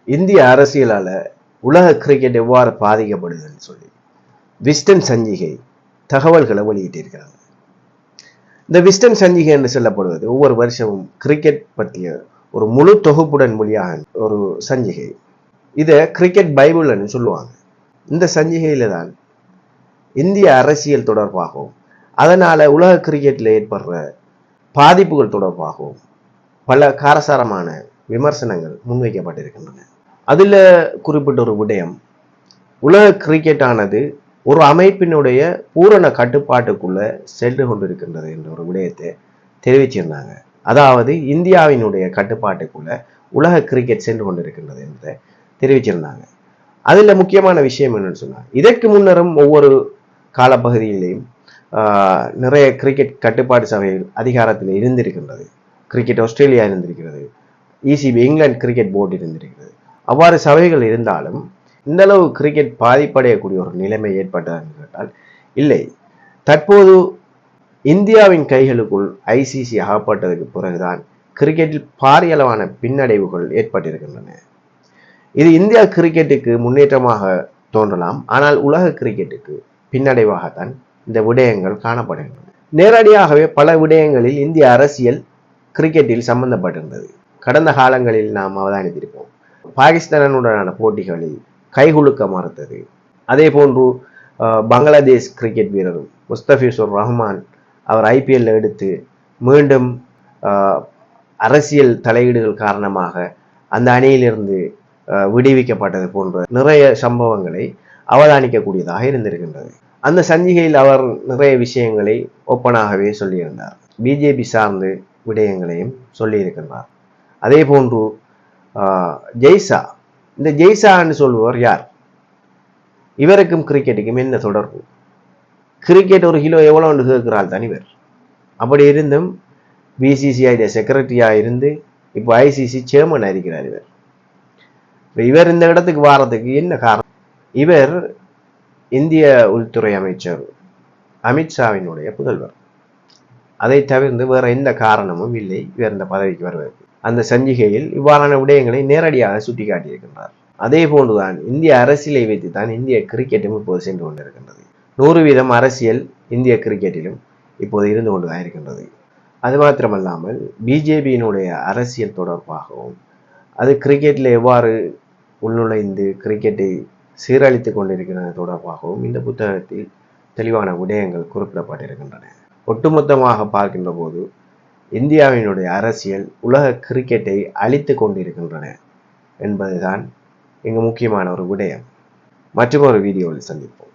இந்திய அரசியலால உலக கிரிக்கெட் எவ்வாறு பாதிக்கப்படுதுன்னு சொல்லி விஸ்டன் சஞ்சிகை தகவல்களை வெளியிட்டிருக்கிறாங்க. இந்த விஸ்டன் சஞ்சிகை என்று சொல்லப்படுவது ஒவ்வொரு வருஷமும் கிரிக்கெட் பற்றிய ஒரு முழு தொகுப்புடன் வெளியாக ஒரு சஞ்சிகை. இதை கிரிக்கெட் பைபிள்னு சொல்லுவாங்க. இந்த சஞ்சிகையில தான் இந்திய அரசியல் தொடர்பாகவும் அதனால உலக கிரிக்கெட்ல ஏற்படுற பாதிப்புகள் தொடர்பாகவும் பல காரசாரமான விமர்சனங்கள் முன்வைக்கப்பட்டிருக்கின்றன. அதுல குறிப்பிட்ட ஒரு விடயம், உலக கிரிக்கெட் ஆனது ஒரு அமைப்பினுடைய பூரண கட்டுப்பாட்டுக்குள்ள சென்று கொண்டிருக்கின்றது என்ற ஒரு விடயத்தை தெரிவிச்சிருந்தாங்க. அதாவது இந்தியாவினுடைய கட்டுப்பாட்டுக்குள்ள உலக கிரிக்கெட் சென்று கொண்டிருக்கின்றது என்று தெரிவிச்சிருந்தாங்க. அதுல முக்கியமான விஷயம் என்னன்னு சொன்னாங்க, இதற்கு முன்னரும் ஒவ்வொரு காலப்பகுதியிலையும் நிறைய கிரிக்கெட் கட்டுப்பாட்டு சபைகள் அதிகாரத்தில் இருந்திருக்கின்றது. கிரிக்கெட் ஆஸ்திரேலியா இருந்திருக்கிறது, இசிபி இங்கிலாந்து கிரிக்கெட் போர்டு இருந்திருக்கிறது. அவ்வாறு சபைகள் இருந்தாலும் இந்த அளவு கிரிக்கெட் பாதிப்படையக்கூடிய ஒரு நிலைமை ஏற்பட்டதான்னு கேட்டால் இல்லை. தற்போது இந்தியாவின் கைகளுக்குள் ஐசிசி அகப்பட்டதுக்கு பிறகுதான் கிரிக்கெட்டில் பாரிய அளவான பின்னடைவுகள் ஏற்பட்டிருக்கின்றன. இது இந்தியா கிரிக்கெட்டுக்கு முன்னேற்றமாக தோன்றலாம், ஆனால் உலக கிரிக்கெட்டுக்கு பின்னடைவாகத்தான் இந்த விடயங்கள் காணப்படுகின்றன. நேரடியாகவே பல விடயங்களில் இந்திய அரசியல் கிரிக்கெட்டில் சம்பந்தப்பட்டிருந்தது. கடந்த காலங்களில் நாம் அவதானித்திருப்போம். பாகிஸ்தானுடனான போட்டிகளில் கைகுலுக்க மறுத்தது. அதே போன்று பங்களாதேஷ் கிரிக்கெட் வீரர் முஸ்தபிசுர் ரஹ்மான் அவர் ஐபிஎல் எடுத்து மீண்டும் அரசியல் தலையீடுகள் காரணமாக அந்த அணியிலிருந்து விடுவிக்கப்பட்டது போன்ற நிறைய சம்பவங்களை அவதானிக்கக்கூடியதாக இருந்திருக்கின்றது. அந்த சஞ்சிகையில் அவர் நிறைய விஷயங்களை ஓப்பனாகவே சொல்லியிருந்தார். பிஜேபி சார்ந்து விடயங்களையும் சொல்லியிருக்கின்றார். அதே போன்று ஜெய்சா, இந்த ஜெய்சான்னு சொல்லுவார் யார்? இவருக்கும் கிரிக்கெட்டுக்கும் என்ன தொடர்பு? கிரிக்கெட் ஒரு கிலோ எவ்வளோன்னு கேட்கிறாள் தான் இவர். அப்படி இருந்தும் பிசிசிஐ செக்ரட்டரியா இருந்து இப்போ ஐசிசி சேர்மன் இருக்கிறார் இவர். இவர் இந்த இடத்துக்கு வாரத்துக்கு என்ன காரணம்? இவர் இந்திய உள்துறை அமைச்சர் அமித்ஷாவினுடைய புதல்வர். அதை தவிர்த்து வேற எந்த காரணமும் இல்லை இவர் இந்த பதவிக்கு வருவதற்கு. அந்த சஞ்சிகையில் இவ்வாறான விடயங்களை நேரடியாக சுட்டிக்காட்டியிருக்கின்றார். அதே போன்றுதான் இந்திய அரசியலை வைத்து தான் இந்திய கிரிக்கெட்டும் இப்போது சென்று கொண்டிருக்கின்றது. 100% அரசியல் இந்திய கிரிக்கெட்டிலும் இப்போது இருந்து கொண்டுதான் இருக்கின்றது. அது மாத்திரமல்லாமல் பிஜேபியினுடைய அரசியல் தொடர்பாகவும் அது கிரிக்கெட்டில் எவ்வாறு உள்நுழைந்து கிரிக்கெட்டை சீரழித்து கொண்டிருக்கிறது தொடர்பாகவும் இந்த புத்தகத்தில் தெளிவான விடயங்கள் குறிப்பிடப்பட்டிருக்கின்றன. ஒட்டுமொத்தமாக பார்க்கின்ற போது இந்தியாவினுடைய அரசியல் உலக கிரிக்கெட்டை அழித்து கொண்டிருக்கின்றன என்பதுதான் இங்கு முக்கியமான ஒரு விடயம். மற்றொரு வீடியோவில் சந்திப்போம்.